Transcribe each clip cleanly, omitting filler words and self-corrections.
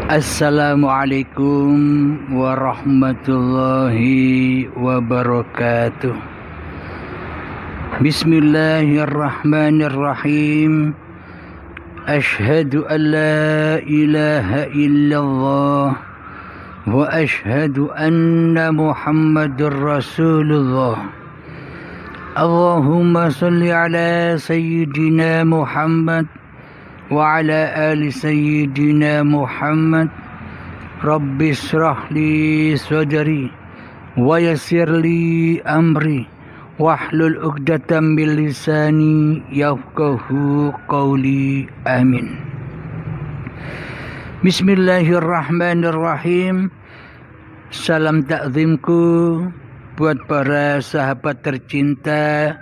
Assalamualaikum warahmatullahi wabarakatuh. Bismillahirrahmanirrahim. Ashhadu an la ilaha illallah wa ashhadu anna Muhammadur Rasulullah. Allahumma salli ala sayyidina Muhammad wa ala ali sayyidina Muhammad. Rabbi shrah li sadri wa yassir li amri wahlul 'uqdatam min lisani yafqahu qawli. Amin. Bismillahirrahmanirrahim. Salam takzimku buat para sahabat tercinta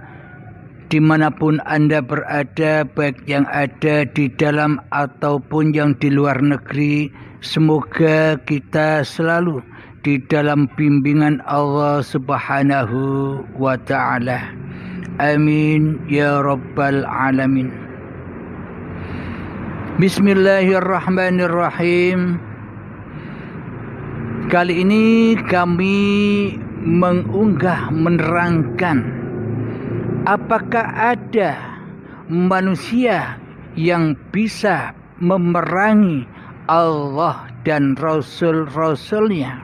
dimanapun Anda berada, baik yang ada di dalam ataupun yang di luar negeri. Semoga kita selalu di dalam bimbingan Allah Subhanahu wa ta'ala. Amin ya rabbal alamin. Bismillahirrahmanirrahim. Kali ini kami menerangkan, apakah ada manusia yang bisa memerangi Allah dan Rasul-Rasulnya?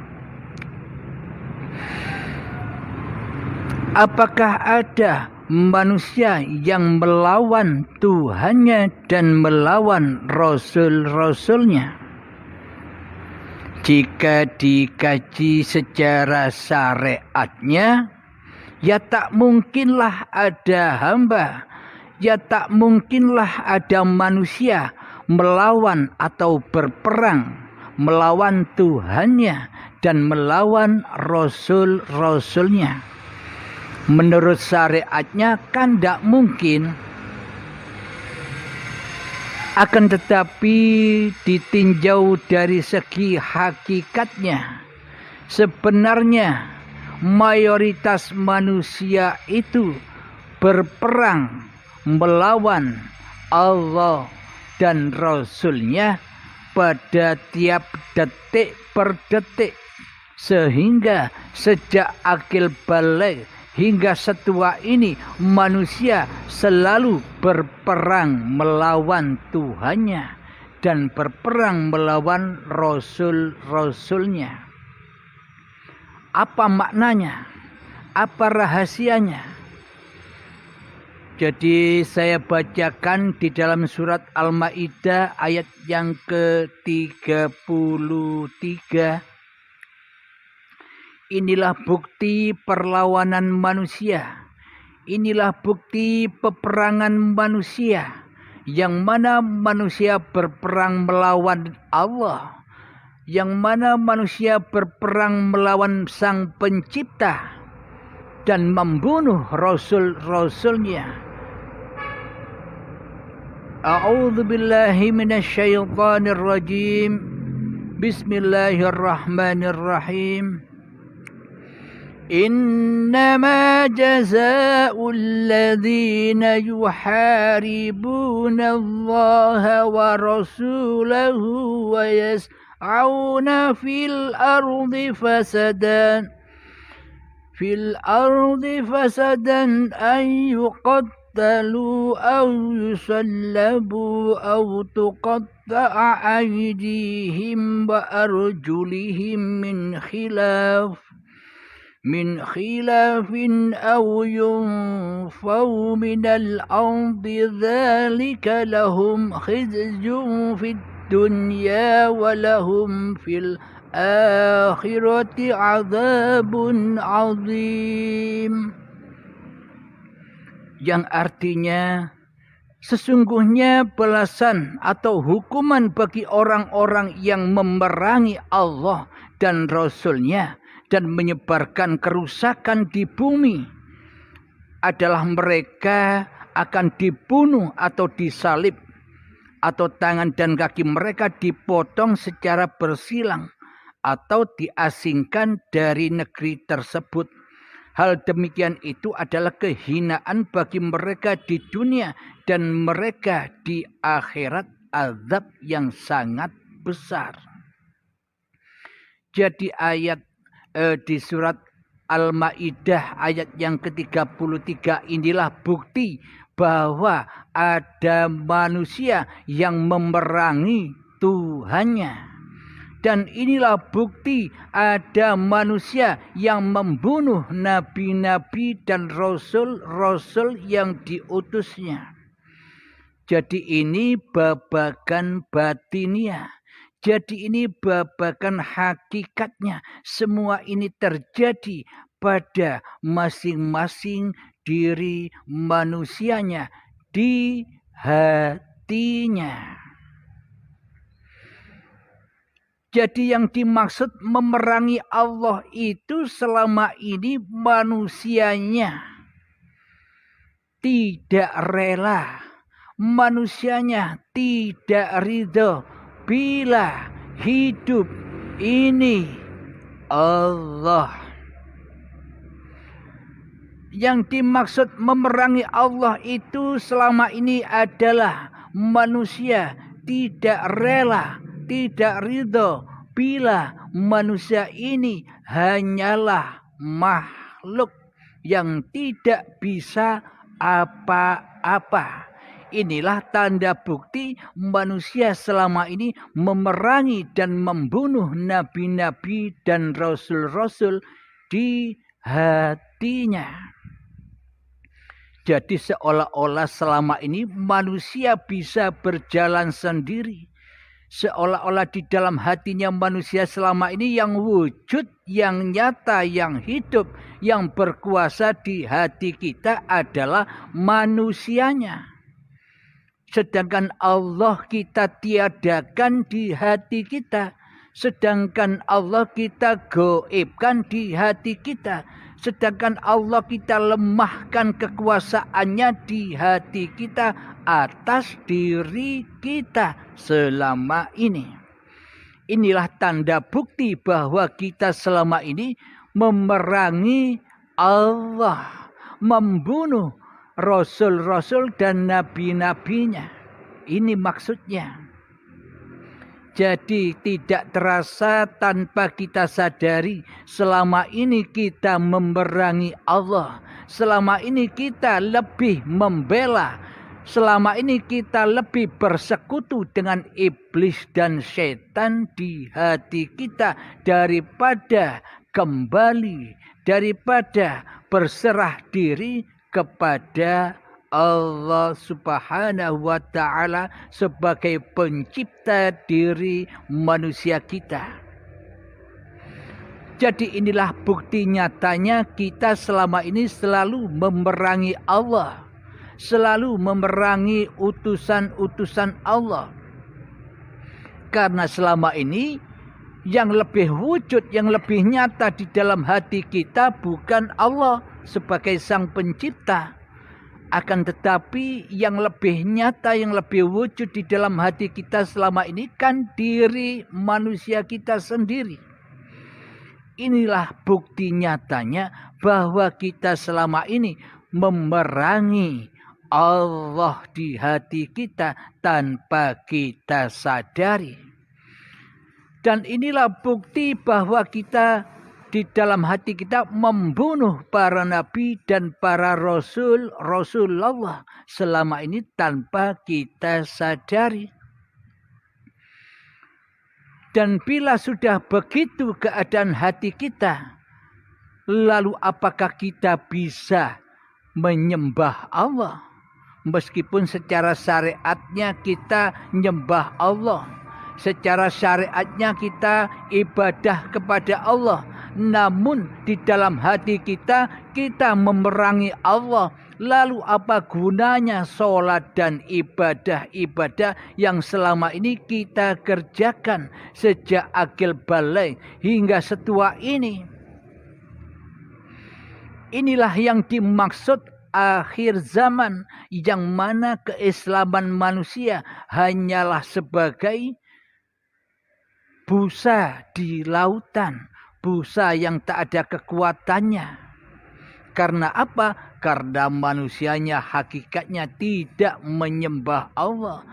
Apakah ada manusia yang melawan Tuhannya dan melawan Rasul-Rasulnya? Jika dikaji secara syariatnya, ya tak mungkinlah ada hamba, ya tak mungkinlah ada manusia melawan atau berperang melawan Tuhannya dan melawan Rasul-Rasulnya. Menurut syariatnya kan tidak mungkin. Akan tetapi ditinjau dari segi hakikatnya, sebenarnya mayoritas manusia itu berperang melawan Allah dan Rasulnya pada tiap detik per detik, sehingga sejak akil balik hingga setua ini manusia selalu berperang melawan Tuhannya dan berperang melawan Rasul-Rasulnya. Apa maknanya? Apa rahasianya? Jadi saya bacakan di dalam surat Al-Maidah ayat yang ke-33. Inilah bukti perlawanan manusia. Inilah bukti peperangan manusia, yang mana manusia berperang melawan Allah, yang mana manusia berperang melawan Sang Pencipta dan membunuh Rasul-Rasulnya. A'udzu billahi minasyaitonir rajim. Bismillahirrahmanirrahim. Innama jazaa'ul ladzina yuharibuna Allah wa rasulahu wa yas'auna fil ardi fasadan an yuqattalu aw yusallabu aw tuqatta'a aydihim wa arjulihim min khilafin aw yunfaw minal ardi dzalika lahum khizyun fid dunya wa lahum fil akhirati adzabun azim. Yang artinya, sesungguhnya balasan atau hukuman bagi orang-orang yang memerangi Allah dan Rasul-Nya dan menyebarkan kerusakan di bumi adalah mereka akan dibunuh atau disalib, atau tangan dan kaki mereka dipotong secara bersilang atau diasingkan dari negeri tersebut. Hal demikian itu adalah kehinaan bagi mereka di dunia dan mereka di akhirat azab yang sangat besar. Jadi di surat Al-Maidah ayat yang ke-33 inilah bukti bahwa ada manusia yang memerangi Tuhannya. Dan inilah bukti ada manusia yang membunuh nabi-nabi dan rasul-rasul yang diutusnya. Jadi ini babagan batiniah. Jadi ini babagan hakikatnya. Semua ini terjadi pada masing-masing diri manusianya, di hatinya. Jadi yang dimaksud memerangi Allah itu selama ini manusianya tidak rela, manusianya tidak ridho bila hidup ini Allah. Yang dimaksud memerangi Allah itu selama ini adalah manusia tidak rela, tidak ridho bila manusia ini hanyalah makhluk yang tidak bisa apa-apa. Inilah tanda bukti manusia selama ini memerangi dan membunuh nabi-nabi dan rasul-rasul di hatinya. Jadi seolah-olah selama ini manusia bisa berjalan sendiri. Seolah-olah di dalam hatinya manusia selama ini yang wujud, yang nyata, yang hidup, yang berkuasa di hati kita adalah manusianya. Sedangkan Allah kita tiadakan di hati kita. Sedangkan Allah kita goibkan di hati kita. Sedangkan Allah kita lemahkan kekuasaannya di hati kita atas diri kita selama ini. Inilah tanda bukti bahwa kita selama ini memerangi Allah, membunuh rasul-rasul dan nabi-nabinya. Ini maksudnya. Jadi tidak terasa tanpa kita sadari selama ini kita memerangi Allah. Selama ini kita lebih membela. Selama ini kita lebih bersekutu dengan iblis dan setan di hati kita daripada kembali, daripada berserah diri kepada Allah Subhanahu wa ta'ala sebagai pencipta diri manusia kita. Jadi inilah bukti nyatanya kita selama ini selalu memerangi Allah. Selalu memerangi utusan-utusan Allah. Karena selama ini yang lebih wujud, yang lebih nyata di dalam hati kita bukan Allah sebagai sang pencipta. Akan tetapi yang lebih nyata, yang lebih wujud di dalam hati kita selama ini kan diri manusia kita sendiri. Inilah bukti nyatanya bahwa kita selama ini memerangi Allah di hati kita tanpa kita sadari. Dan inilah bukti bahwa kita di dalam hati kita membunuh para nabi dan para Rasulullah selama ini tanpa kita sadari. Dan bila sudah begitu keadaan hati kita, lalu apakah kita bisa menyembah Allah? Meskipun secara syariatnya kita menyembah Allah, secara syariatnya kita ibadah kepada Allah, namun di dalam hati kita memerangi Allah. Lalu apa gunanya sholat dan ibadah-ibadah yang selama ini kita kerjakan sejak akil balik hingga setua ini? Inilah yang dimaksud akhir zaman, yang mana keislaman manusia hanyalah sebagai busa di lautan. Busa yang tak ada kekuatannya. Karena apa? Karena manusianya hakikatnya tidak menyembah Allah.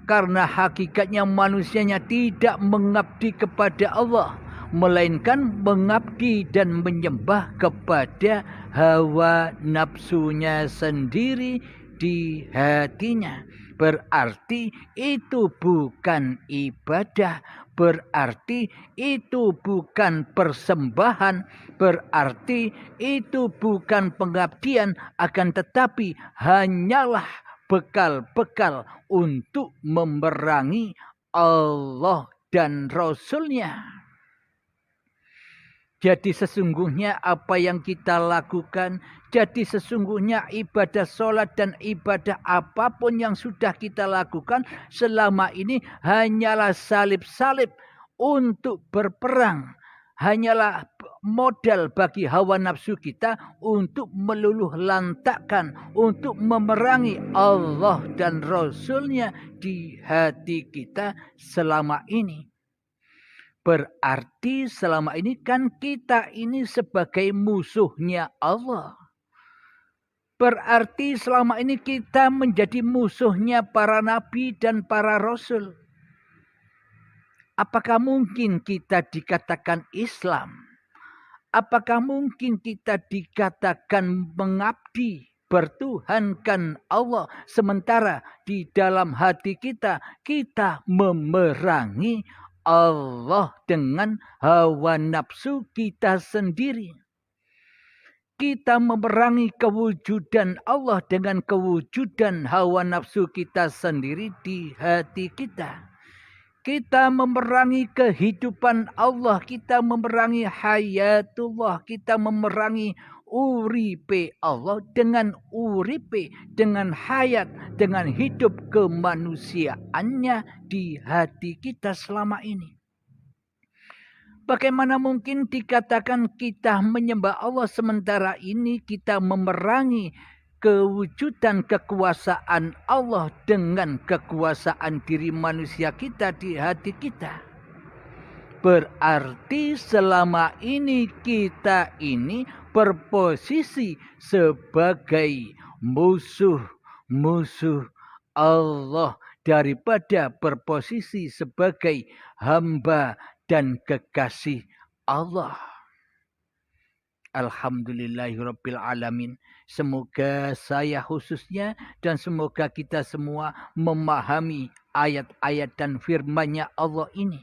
Karena hakikatnya manusianya tidak mengabdi kepada Allah. melainkan mengabdi dan menyembah kepada hawa nafsunya sendiri di hatinya. Berarti itu bukan ibadah, berarti itu bukan persembahan, berarti itu bukan pengabdian, akan tetapi hanyalah bekal-bekal untuk memerangi Allah dan Rasul-Nya. Jadi sesungguhnya apa yang kita lakukan, jadi sesungguhnya ibadah sholat dan ibadah apapun yang sudah kita lakukan selama ini hanyalah salib-salib untuk berperang. Hanyalah modal bagi hawa nafsu kita untuk meluluh lantakkan, untuk memerangi Allah dan Rasul-Nya di hati kita selama ini. Berarti selama ini kan kita ini sebagai musuhnya Allah. Berarti selama ini kita menjadi musuhnya para nabi dan para rasul. Apakah mungkin kita dikatakan Islam? Apakah mungkin kita dikatakan mengabdi, bertuhankan Allah, sementara di dalam hati kita memerangi Allah dengan hawa nafsu kita sendiri. Kita memerangi kewujudan Allah dengan kewujudan hawa nafsu kita sendiri di hati kita. Kita memerangi kehidupan Allah, kita memerangi hayatullah, kita memerangi uripe Allah dengan uripe, dengan hayat, dengan hidup kemanusiaannya di hati kita selama ini. Bagaimana mungkin dikatakan kita menyembah Allah sementara ini kita memerangi kewujudan kekuasaan Allah dengan kekuasaan diri manusia kita di hati kita? Berarti selama ini kita ini berposisi sebagai musuh Allah daripada berposisi sebagai hamba dan kekasih Allah. Alhamdulillahirabbil alamin. Semoga saya khususnya dan semoga kita semua memahami ayat-ayat dan firman-Nya Allah ini,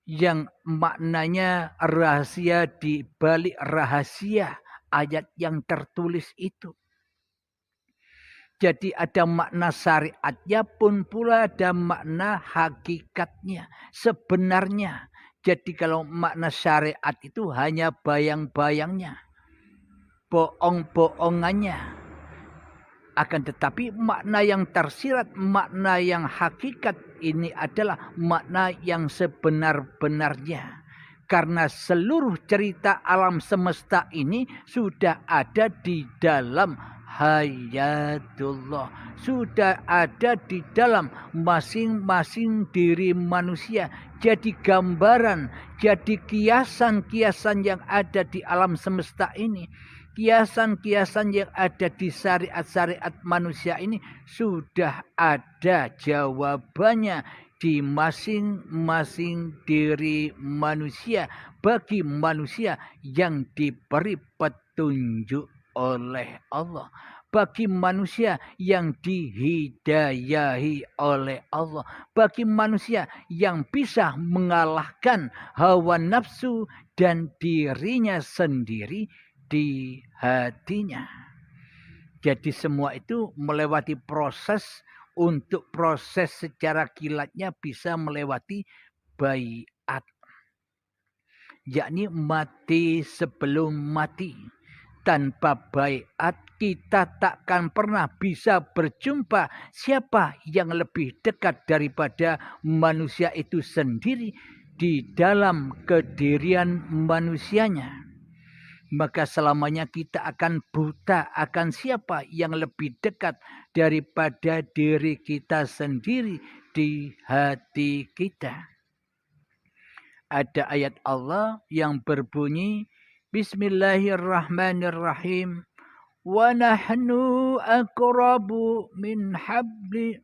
yang maknanya rahasia di balik rahasia ayat yang tertulis itu. Jadi ada makna syariatnya pun pula ada makna hakikatnya, sebenarnya. Jadi kalau makna syariat itu hanya bayang-bayangnya, bohong-bohongannya. Akan tetapi makna yang tersirat, makna yang hakikat ini adalah makna yang sebenar-benarnya. Karena seluruh cerita alam semesta ini sudah ada di dalam hayatullah, sudah ada di dalam masing-masing diri manusia. Jadi gambaran, jadi kiasan-kiasan yang ada di alam semesta ini, kiasan-kiasan yang ada di syariat-syariat manusia ini sudah ada jawabannya di masing-masing diri manusia, bagi manusia yang diberi petunjuk oleh Allah, bagi manusia yang dihidayahi oleh Allah, bagi manusia yang bisa mengalahkan hawa nafsu dan dirinya sendiri di hatinya. Jadi semua itu melewati proses, untuk proses secara kilatnya bisa melewati baiat, yakni mati sebelum mati. Tanpa baiat kita takkan pernah bisa berjumpa siapa yang lebih dekat daripada manusia itu sendiri di dalam kedirian manusianya. Maka selamanya kita akan buta akan siapa yang lebih dekat daripada diri kita sendiri di hati kita. Ada ayat Allah yang berbunyi, Bismillahirrahmanirrahim. Wa nahnu aqrabu min habli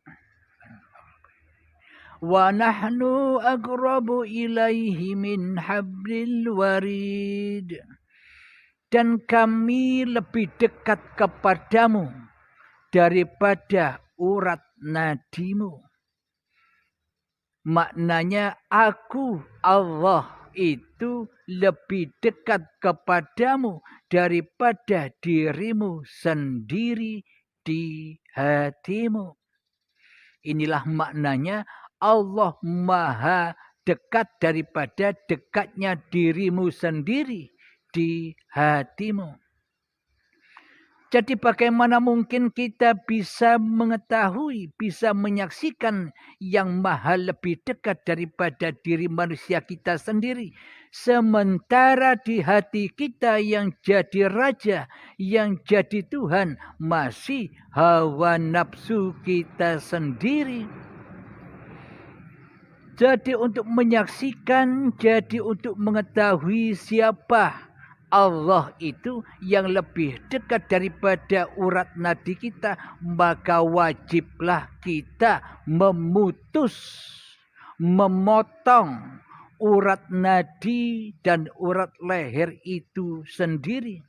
wa nahnu aqrabu ilaihi min hablil warid. Dan kami lebih dekat kepadamu daripada urat nadimu. Maknanya aku Allah itu lebih dekat kepadamu daripada dirimu sendiri di hatimu. Inilah maknanya Allah maha dekat daripada dekatnya dirimu sendiri di hatimu. Jadi bagaimana mungkin kita bisa mengetahui, bisa menyaksikan yang maha lebih dekat daripada diri manusia kita sendiri. Sementara di hati kita yang jadi raja, yang jadi Tuhan, masih hawa nafsu kita sendiri. Jadi untuk menyaksikan, jadi untuk mengetahui siapa Allah itu yang lebih dekat daripada urat nadi kita, maka wajiblah kita memutus, memotong urat nadi dan urat leher itu sendiri.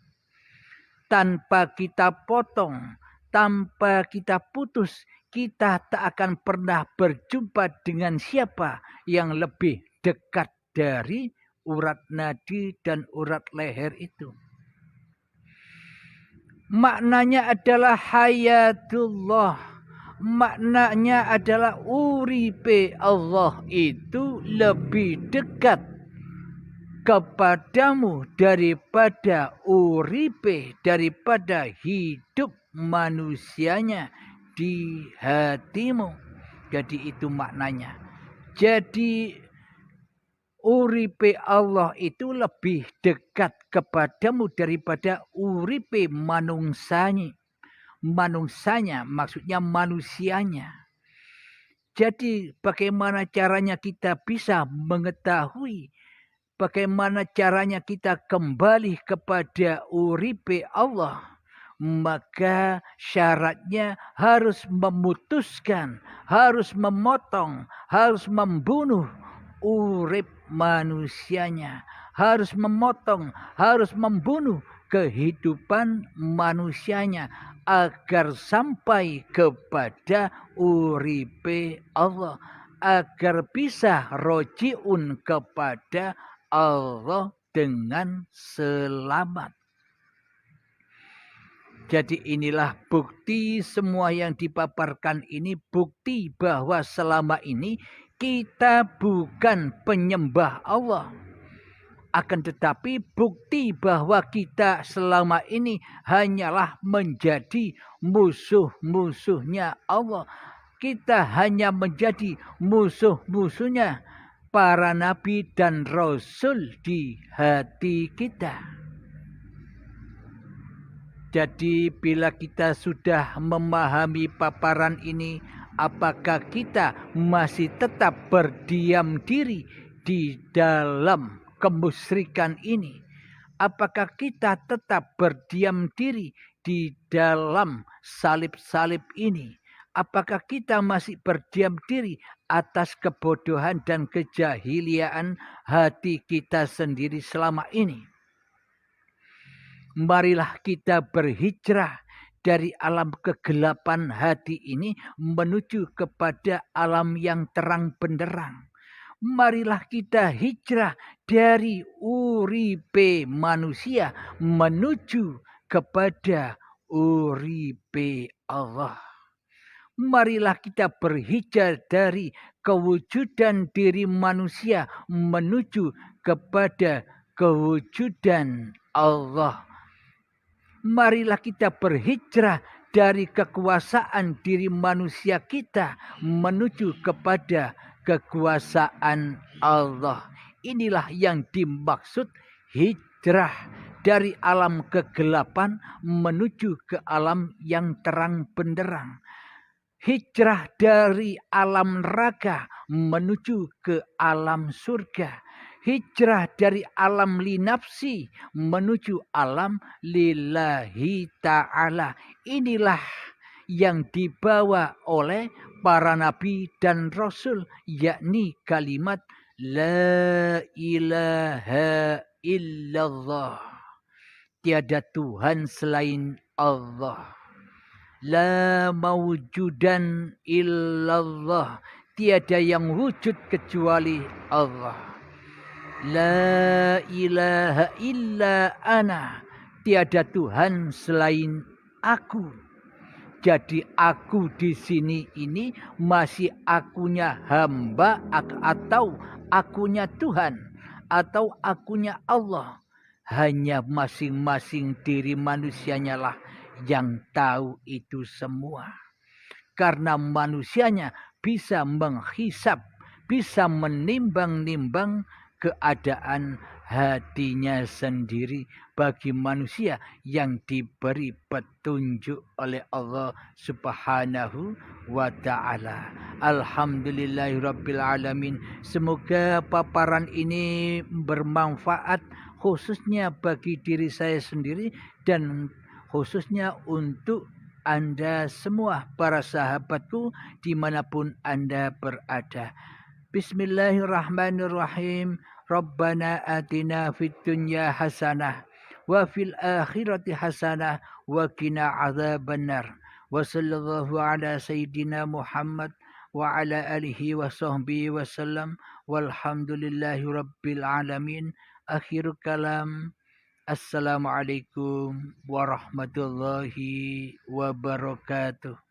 Tanpa kita potong, tanpa kita putus, kita tak akan pernah berjumpa dengan siapa yang lebih dekat dari urat nadi dan urat leher itu. Maknanya adalah hayatullah. Maknanya adalah uripe Allah itu lebih dekat kepadamu daripada uripe, daripada hidup manusianya di hatimu. Jadi itu maknanya. Jadi uripe Allah itu lebih dekat kepadamu daripada uripe manungsanya. Manungsanya maksudnya manusianya. Jadi bagaimana caranya kita bisa mengetahui, bagaimana caranya kita kembali kepada uripe Allah? Maka syaratnya harus memutuskan, harus memotong, harus membunuh urip manusianya, harus memotong, harus membunuh kehidupan manusianya agar sampai kepada uripe Allah, agar bisa rojiun kepada Allah dengan selamat. Jadi inilah bukti semua yang dipaparkan ini, bukti bahwa selama ini kita bukan penyembah Allah. Akan tetapi bukti bahwa kita selama ini hanyalah menjadi musuh-musuhnya Allah. Kita hanya menjadi musuh-musuhnya para nabi dan rasul di hati kita. Jadi bila kita sudah memahami paparan ini, apakah kita masih tetap berdiam diri di dalam kemusyrikan ini? Apakah kita tetap berdiam diri di dalam salib-salib ini? Apakah kita masih berdiam diri atas kebodohan dan kejahiliaan hati kita sendiri selama ini? Marilah kita berhijrah dari alam kegelapan hati ini menuju kepada alam yang terang benderang. Marilah kita hijrah dari uripe manusia menuju kepada uripe Allah. Marilah kita berhijrah dari kewujudan diri manusia menuju kepada kewujudan Allah. Marilah kita berhijrah dari kekuasaan diri manusia kita menuju kepada kekuasaan Allah. Inilah yang dimaksud hijrah dari alam kegelapan menuju ke alam yang terang benderang. Hijrah dari alam neraka menuju ke alam surga. Hijrah dari alam linafsi menuju alam lillahi ta'ala. Inilah yang dibawa oleh para nabi dan rasul, yakni kalimat la ilaha illallah. Tiada Tuhan selain Allah. La mawjudan illallah. Tiada yang wujud kecuali Allah. La ilaha illa ana. Tiada Tuhan selain aku. Jadi aku di sini ini masih akunya hamba atau akunya Tuhan atau akunya Allah. Hanya masing-masing diri manusianya lah yang tahu itu semua. Karena manusianya bisa menghisap, bisa menimbang-nimbang keadaan hatinya sendiri bagi manusia yang diberi petunjuk oleh Allah Subhanahu wa ta'ala. Alhamdulillahirabbil alamin. Semoga paparan ini bermanfaat khususnya bagi diri saya sendiri dan khususnya untuk Anda semua, para sahabatku dimanapun Anda berada. Bismillahirrahmanirrahim. Rabbana atina fid dunya hasanah wa fil akhirati hasanah wa qina adzabannar. Wa sallallahu ala sayyidina Muhammad wa ala alihi wa sahbihi wasallam. Walhamdulillahi rabbil alamin. Akhirul kalam. Assalamualaikum warahmatullahi wabarakatuh.